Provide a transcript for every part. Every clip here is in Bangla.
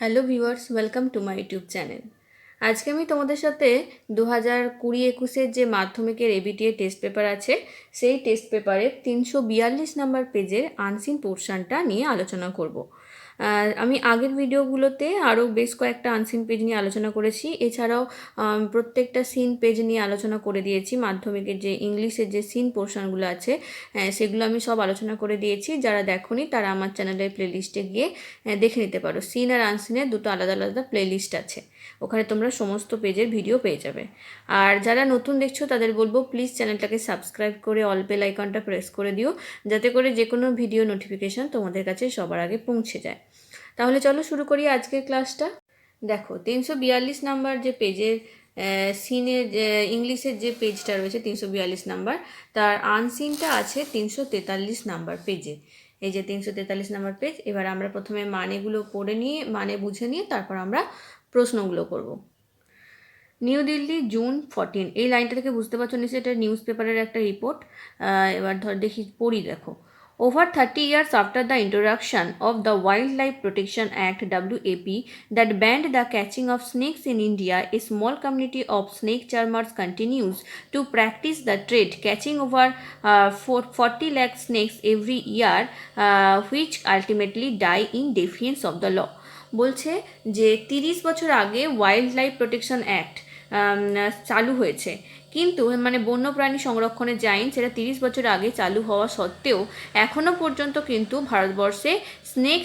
Hello viewers, welcome to my YouTube channel. আজকে আমি তোমাদের সাথে 2020-21 যে মাধ্যমিকের এবিটিএ টেস্ট পেপার আছে সেই টেস্ট পেপারের 342 নাম্বার পেজের আনসিন পোর্শনটা নিয়ে আলোচনা করব। আমি আগের ভিডিওগুলোতে আরও বেশ কয়েকটা আনসিন পেজ নিয়ে আলোচনা করেছি। এছাড়াও প্রত্যেকটা সিন পেজ নিয়ে আলোচনা করে দিয়েছি। মাধ্যমিকের যে ইংলিশের যে সিন পোর্শনগুলো আছে সেগুলো আমি সব আলোচনা করে দিয়েছি। যারা দেখোনি তারা আমার চ্যানেলের প্লেলিস্টে গিয়ে দেখে নিতে পারো। সিন আর আনসিনের দুটো আলাদা আলাদা প্লেলিস্ট আছে, ওখানে তোমরা সমস্ত পেজের ভিডিও পেয়ে যাবে। আর যারা নতুন দেখছো তাদের বলবো প্লিজ চ্যানেলটাকে সাবস্ক্রাইব করে অল বেল আইকনটা প্রেস করে দিও, যাতে করে যে কোনো ভিডিও নোটিফিকেশান তোমাদের কাছে সবার আগে পৌঁছে যায়। তাহলে চলো শুরু করি আজকের ক্লাসটা। দেখো 342 নাম্বার যে পেজের সিনের ইংলিশের যে পেজটা রয়েছে 342 নাম্বার, তার আনসিনটা আছে 343 নাম্বার পেজে। এই যে 343 নাম্বার পেজ। এবার আমরা প্রথমে মানেগুলো পড়ে নিয়ে মানে বুঝে নিয়ে তারপর আমরা প্রশ্নগুলো করব। নিউ দিল্লি জুন 14, এই লাইনটা থেকে বুঝতে পারছো নিশ্চয়ই এটা নিউজ পেপারের একটা রিপোর্ট। এবার দেখি পড়ি, দেখো। Over 30 years after the introduction of the Wildlife Protection Act WAP that banned the catching of snakes in India, a small community of snake charmers continues to practice the trade, catching over 40 lakh snakes every year, which ultimately die in defiance of the law. বলছে যে 30 বছর আগে ওয়াইল্ড লাইফ প্রোটেকশন অ্যাক্ট চালু হয়েছে, কিন্তু মানে বন্যপ্রাণী সংরক্ষণের যে আইন সেটা 30 বছর আগে চালু হওয়া সত্ত্বেও এখনও পর্যন্ত কিন্তু ভারতবর্ষে স্নেক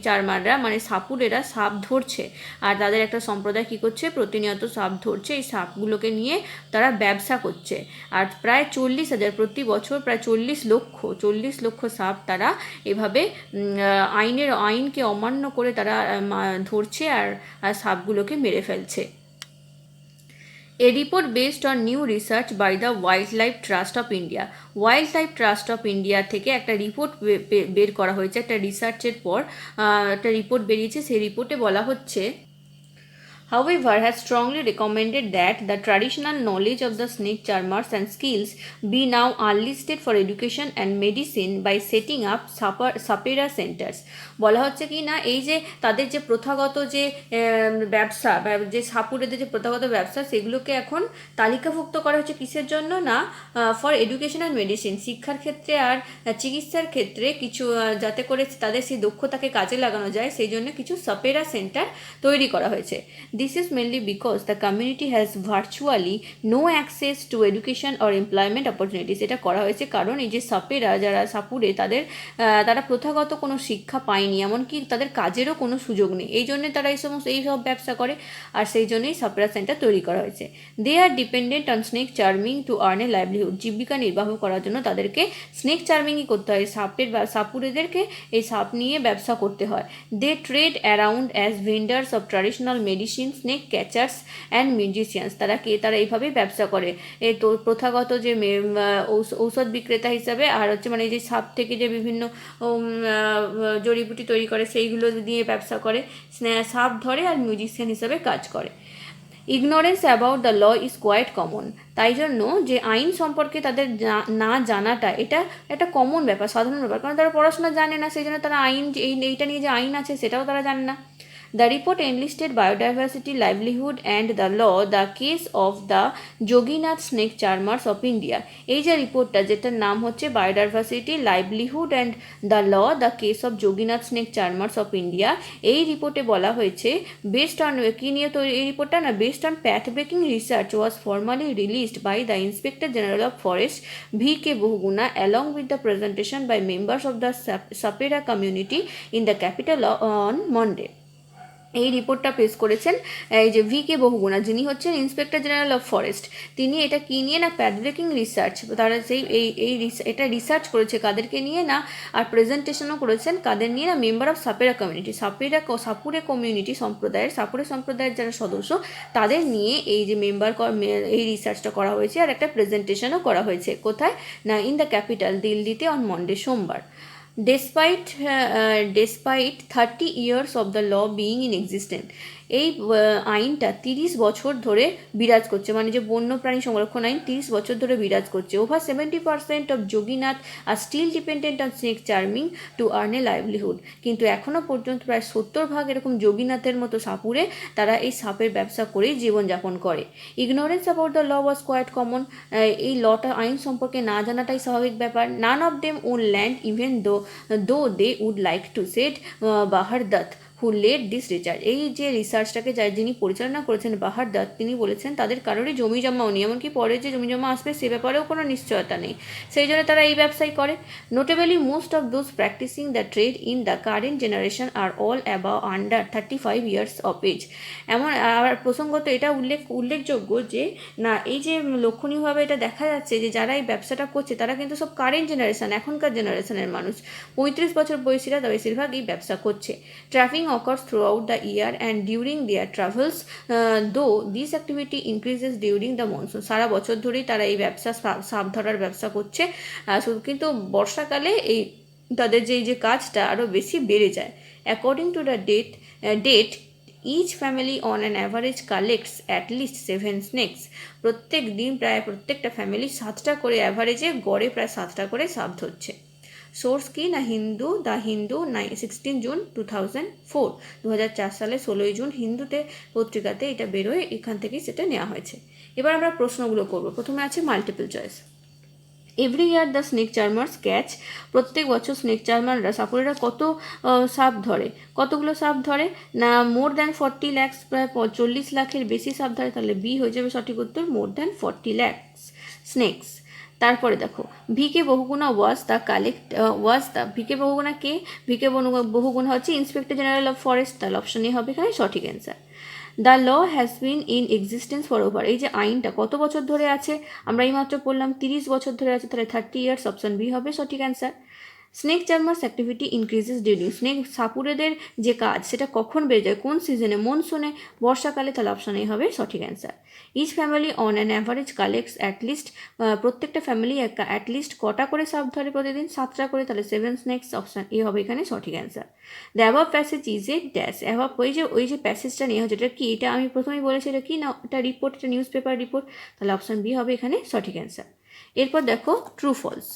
চার্মাররা মানে সাপুরেরা সাপ ধরছে। আর তাদের একটা সম্প্রদায় কী করছে, প্রতিনিয়ত সাপ ধরছে, এই সাপগুলোকে নিয়ে তারা ব্যবসা করছে। আর প্রায় 40,000 প্রতি বছর প্রায় 40 লক্ষ সাপ তারা এভাবে আইনকে অমান্য করে তারা ধরছে আর সাপগুলোকে মেরে ফেলছে। A report based on new research by the Wildlife Trust of India. Wildlife Trust of India থেকে একটা রিপোর্ট বের করা হয়েছে, একটা রিসার্চের পর একটা রিপোর্ট বেরিয়েছে। সেই রিপোর্টে বলা হচ্ছে, however, has strongly recommended that the traditional knowledge of the snake charmers and skills be now unlisted for education and medicine by setting up sapera centers. বলা হচ্ছে কি না, এই যে তাদের যে প্রথাগত যে ব্যবসা যে সাপুরেদের যে প্রথাগত ব্যবসা সেগুলোকে এখন তালিকাভুক্ত করা হচ্ছে কিসের জন্য না, ফর এডুকেশন অ্যান্ড মেডিসিন, শিক্ষার ক্ষেত্রে আর চিকিৎসার ক্ষেত্রে কিছু যাতে করে তাদের সেই দক্ষতাকে কাজে লাগানো যায় সেই জন্য কিছু সাপেরা সেন্টার তৈরি করা হয়েছে। This is mainly because the community has virtually no access to education or employment opportunities. এটা করা হয়েছে কারণ এই যে সাপেরা যারা সাপুরে তারা প্রথাগত কোনো শিক্ষা পায়নি, এমনকি তাদের কাজেরও কোনো সুযোগ নেই। এই জন্যে তারা এই সব ব্যবসা করে, আর সেই জন্যই সাপেরা সেন্টার তৈরি করা হয়েছে। They are dependent on snake charming to earn a livelihood. জীবিকা নির্বাহ করার জন্য তাদেরকে স্নেক চার্মিংই করতে হয়, সাপুরেদেরকে এই সাপ নিয়ে ব্যবসা করতে হয়। They trade around as vendors of traditional medicine, snake catchers and musicians. তারা এইভাবেই ব্যবসা করে, এই তো প্রথাগত যে ঔষধ বিক্রেতা হিসাবে, আর হচ্ছে মানে এই যে সাপ থেকে যে বিভিন্ন জড়িবুটি তৈরি করে সেইগুলো দিয়ে ব্যবসা করে, সাপ ধরে আর মিউজিশিয়ান হিসাবে কাজ করে। Ignorance about the law is quite common. তাই জন্য যে আইন সম্পর্কে তাদের না জানাটা এটা একটা কমন ব্যাপার, সাধারণ ব্যাপার, কারণ তারা পড়াশোনা জানে না, সেই জন্য তারা এইটা নিয়ে যে আইন আছে সেটাও তারা জানে না। The report enlisted biodiversity, livelihood and the law, the case of the Joginath snake charmers of India. এই যে রিপোর্টটা যেটার নাম হচ্ছে biodiversity, livelihood and the law, the case of Joginath snake charmers of India, এই রিপোর্টে বলা হয়েছে বেসড অন কি নিয়ে তো এই রিপোর্টটা না, based on path breaking research was formally released by the inspector general of forest V.K. Bohuguna along with the presentation by members of the Sapera community in the capital on Monday. এই রিপোর্টটা পেশ করেছেন এই যে V.K. বহুগুণা, যিনি হচ্ছেন ইন্সপেক্টর জেনারেল অফ ফরেস্ট। তিনি এটা কী নিয়ে না, প্যাথ ব্রেকিং রিসার্চ, তারা সেই এটা রিসার্চ করেছে কাদেরকে নিয়ে না, আর প্রেজেন্টেশনও করেছেন কাদের নিয়ে না, মেম্বার অফ সাপেরা কমিউনিটি, সাপুরে কমিউনিটি সাপুরে সম্প্রদায়ের যারা সদস্য তাদের নিয়ে এই যে এই রিসার্চটা করা হয়েছে, আর একটা প্রেজেন্টেশনও করা হয়েছে। কোথায় না, ইন দ্য ক্যাপিটাল দিল্লিতে অন মন্ডে, সোমবার। Despite 30 years of the law being in existence, এই আইনটা 30 বছর ধরে বিরাজ করছে, মানে যে বন্যপ্রাণী সংরক্ষণ আইন 30 বছর ধরে বিরাজ করছে। Over 70% of Joginath are still dependent on snake charming to earn a livelihood. কিন্তু এখনও পর্যন্ত প্রায় 70% এরকম যোগীনাথের মতো সাপুরে তারা এই সাপের ব্যবসা করেই জীবনযাপন করে। Ignorance about the law was quite common. এই লটা আইন সম্পর্কে না জানাটাই স্বাভাবিক ব্যাপার। None of them own land even though they would like to set Bahar Dutta who led this research. এই যে রিসার্চটাকে যিনি পরিচালনা করেছেন বাহার দত্ত, তিনি বলেছেন তাদের কারোরই জমি জমাও নেই, এমনকি পরে যে জমি জমা আসবে সে ব্যাপারেও কোনো নিশ্চয়তা নেই, সেই জন্য তারা এই ব্যবসাই করে। Notably most of those practising the trade in the current generation are all about under 35 years of age. এমন আর প্রসঙ্গত এটা উল্লেখযোগ্য যে না, এই যে লক্ষণীয়ভাবে এটা দেখা যাচ্ছে যে যারা এই ব্যবসাটা করছে তারা কিন্তু সব কারেন্ট জেনারেশন, এখনকার জেনারেশনের মানুষ। 35 বছর বয়সীরা বেশিরভাগ এই ব্যবসা করছে। ট্রাফিং occurs throughout the year and during their travels, though this activity increases during the monsoon. সারা বছর ধরেই তারা এই ব্যবসা, সাপ ধরার ব্যবসা করছে, কিন্তু বর্ষাকালে এই তাদের যে কাজটা আরও বেশি বেড়ে যায়। According to the date each family on an average collects at least 7 snakes. প্রত্যেক দিন প্রায় প্রত্যেকটা ফ্যামিলি 7টা করে, অ্যাভারেজে গড়ে প্রায় 7টা করে সাপ ধরছে। সোর্স কি না হিন্দু, দ্য হিন্দু 16 জুন 2004, 2004 সালে 16 জুন হিন্দুতে পত্রিকাতে এটা বেরোয়, এখান থেকেই সেটা নেওয়া হয়েছে। এবার আমরা প্রশ্নগুলো করব। প্রথমে আছে multiple choice. Every year the snake charmers catch. প্রত্যেক বছর স্নেক চার্মাররা, সাপুরেরা কত সাপ ধরে? কতগুলো সাপ ধরে না মোর দ্যান 40 lakhs, প্রায় 40 লাখের বেশি সাপ ধরে। তাহলে বি হয়ে যাবে সঠিক উত্তর, মোর দ্যান 40 lakhs স্নেকস। তারপরে দেখো ভিকে বহুগুণা ভিকে বহুগুণা কে? ভিকে বহুগুণা হচ্ছে ইন্সপেক্টর জেনারেল অফ ফরেস্ট। তাহলে অপশন এ হবে এখানে সঠিক answer. The law has been in existence for over. এই যে আইনটা কত বছর ধরে আছে? আমরা এইমাত্র বললাম 30 বছর ধরে আছে, তাহলে 30 ইয়ার্স, অপশন বি হবে সঠিক answer. Snake charmers activity increases during. Snake সাপুরেদের যে কাজ সেটা কখন বেড়ে যায়? কোন সিজনে? মনসুনে, বর্ষাকালে। তাহলে অপশন এ হবে সঠিক answer. Each family on an average collects at least. প্রত্যেকটা ফ্যামিলি অ্যাটলিস্ট কটা করে সাপ ধরে প্রতিদিন? 7টা করে। তাহলে 7 স্নেকস, অপশন এ হবে এখানে সঠিক answer. The above passage is a dash. Above ওই যে প্যাসেজটা নেওয়া হচ্ছে এটা কি? এটা আমি প্রথমেই বলেছি এটা কি না, এটা রিপোর্ট, এটা নিউজ পেপার রিপোর্ট। তাহলে অপশন বি হবে এখানে সঠিক অ্যান্সার। এরপর দেখো true false.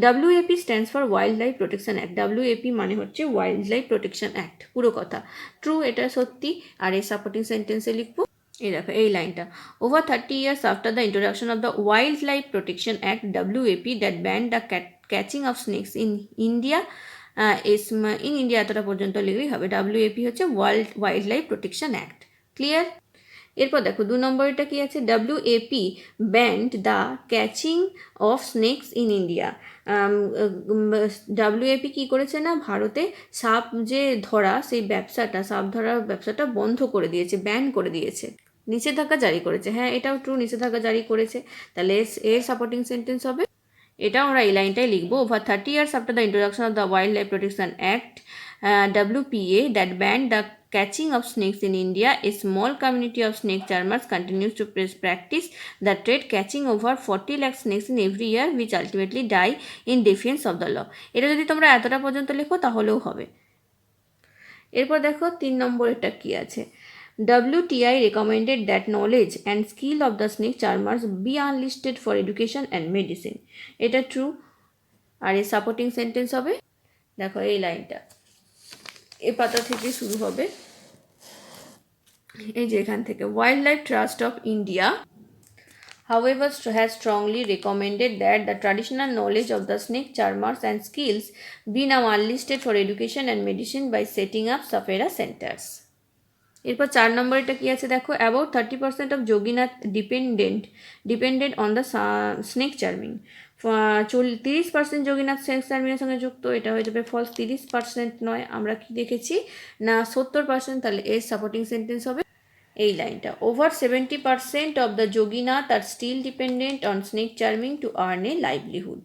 WAP stands for wildlife protection act. WAP মানে হচ্ছে ওয়াইল্ড লাইফ প্রোটেকশন অ্যাক্ট। পুরো কথা ট্রু, এটা সত্যি। আর এই সাপোর্টিং সেন্টেন্সে লিখবো, এই দেখো এই লাইনটা, over 30 years after the introduction of the Wild Life Protection Act WAP that banned the catching of snakes in India, in India এতটা পর্যন্ত লিখলেই হবে। WAP হচ্ছে wild life protection act. Clear? এরপর দেখো 2 নম্বরটা কি আছে? WAP banned the catching of snakes in India. WAP কি করেছে না, ভারতে সাপ যে ধরা, সেই ব্যবসাটা, সাপ ধরার ব্যবসাটা বন্ধ করে দিয়েছে, ব্যান করে দিয়েছে, নিষেধাজ্ঞা জারি করেছে। হ্যাঁ, এটাও ট্রু, নিষেধাজ্ঞা জারি করেছে। তাহলে এর সাপোর্টিং সেন্টেন্স হবে, এটাও আমরা এই লাইনটাই লিখবো। Over 30 years after the introduction of the Wild Life Protection Act, WPA, that banned the catching of snakes in India, a small community of snake charmers continues to practice the trade, catching over 40 lakh snakes in every year, which ultimately die in defiance of the law. এটা যদি তোমরা এতটা পর্যন্ত লেখো তাহলেও হবে। এরপর দেখো 3 নম্বর এটা কি আছে? WTI recommended that knowledge and skill of the snake charmers be unlisted for education and medicine. এটা ট্রু। আর এর সাপোর্টিং সেন্টেন্স হবে, দেখো এই লাইনটা, এই পাতা থেকে শুরু হবে, এই যে এখান থেকে। Wild life trust of India however has strongly recommended that the traditional knowledge of the snake charmers and skills be now unlisted for education and medicine by setting up sapera centers. এরপর 4 নম্বর এটা কি আছে দেখো? About 30% of Joginath depended on the snake charming. 30% Joginath snake চার্মিংয়ের সঙ্গে যুক্ত, এটা হয়ে যাবে ফলস। 30% নয়, আমরা কি দেখেছি না 70%। তাহলে এর সাপোর্টিং সেন্টেন্স হবে এই লাইনটা, over 70% of the Joginath are still dependent on snake charming to earn a livelihood.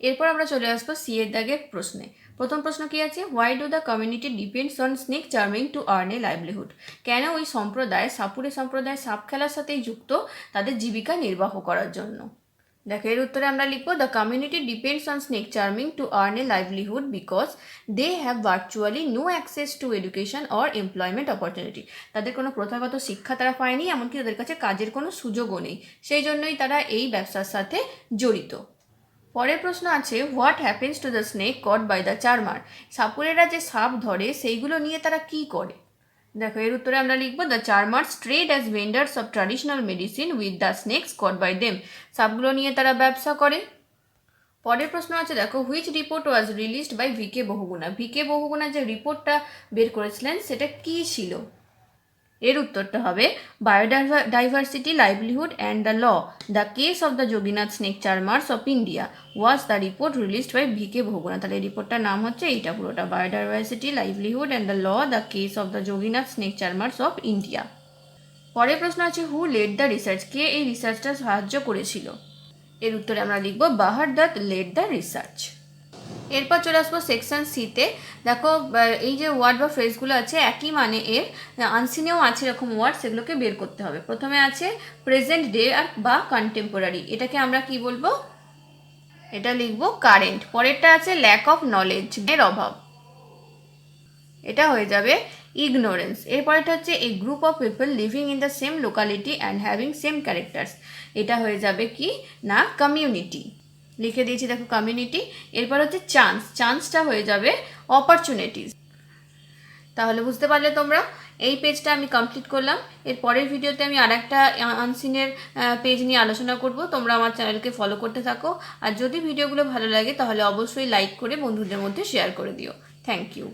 এরপর আমরা চলে আসবো সি এর দাগের প্রশ্নে। প্রথম প্রশ্ন কি আছে? Why do the community depends on snake charming to earn a livelihood. কেন ওই সম্প্রদায়, সাপুরে সম্প্রদায় সাপ খেলার সাথেই যুক্ত তাদের জীবিকা নির্বাহ করার জন্য? দেখো এর উত্তরে আমরা লিখবো the community depends on snake charming to earn a livelihood because they have virtually no access to education or employment opportunity. তাদের কোনো প্রথাগত শিক্ষা তারা পায়নি, এমনকি তাদের কাছে কাজের কোনো সুযোগও নেই, সেই জন্যই তারা এই ব্যবসার সাথে জড়িত। পরের প্রশ্ন আছে what happens to the snake caught by the charmer. সাপুরেরা যে সাপ ধরে সেইগুলো নিয়ে তারা কি করে? দেখো এর উত্তরে আমরা লিখবো the charmers trade as vendors of traditional medicine with the snakes caught by them. সাপগুলো নিয়ে তারা ব্যবসা করে। পরের প্রশ্ন আছে দেখো which report was released by VK Bahuguna. VK Bahuguna যে রিপোর্টটা বের করেছিলেন সেটা কি ছিল? এর উত্তরটা হবে biodiversity, livelihood and the law, the case of the Joginath snake charmers of India was the report released by VK Bahuguna. তাহলে এই রিপোর্টটার নাম হচ্ছে এইটা পুরোটা, biodiversity, livelihood and the law, the case of the Joginath snake charmers of India. পরের প্রশ্ন আছে হু লেড দ্য রিসার্চ। কে এই রিসার্চটা সাহায্য করেছিল? এর উত্তরে আমরা লিখব Bahar Dutta led the research. এরপর চলে আসবো সেকশন সিতে। দেখো এই যে ওয়ার্ড বা ফ্রেজগুলো আছে একই মানে এর আনসিনেও আছে এরকম ওয়ার্ড, সেগুলোকে বের করতে হবে। প্রথমে আছে প্রেজেন্ট ডে আর বা কন্টেম্পোরারি, এটাকে আমরা কি বলবো? এটা লিখবো কারেন্ট। পরেরটা আছে ল্যাক অফ নলেজ, এর অভাব, এটা হয়ে যাবে ইগনোরেন্স। এরপরেটা হচ্ছে a group of people living in the same locality and having same characters, এটা হয়ে যাবে কি না কমিউনিটি। লিখে দিয়েছি দেখো কমিউনিটি। এরপর হচ্ছে চান্স, চান্সটা হয়ে যাবে অপরচুনিটিস। তাহলে বুঝতে পারলে তোমরা, এই পেজটা আমি কমপ্লিট করলাম। এর পরের ভিডিওতে আমি আর একটা আনসিনের পেজ নিয়ে আলোচনা করব। তোমরা আমার চ্যানেলকে ফলো করতে থাকো, আর যদি ভিডিওগুলো ভালো লাগে তাহলে অবশ্যই লাইক করে বন্ধুদের মধ্যে শেয়ার করে দিও। Thank you.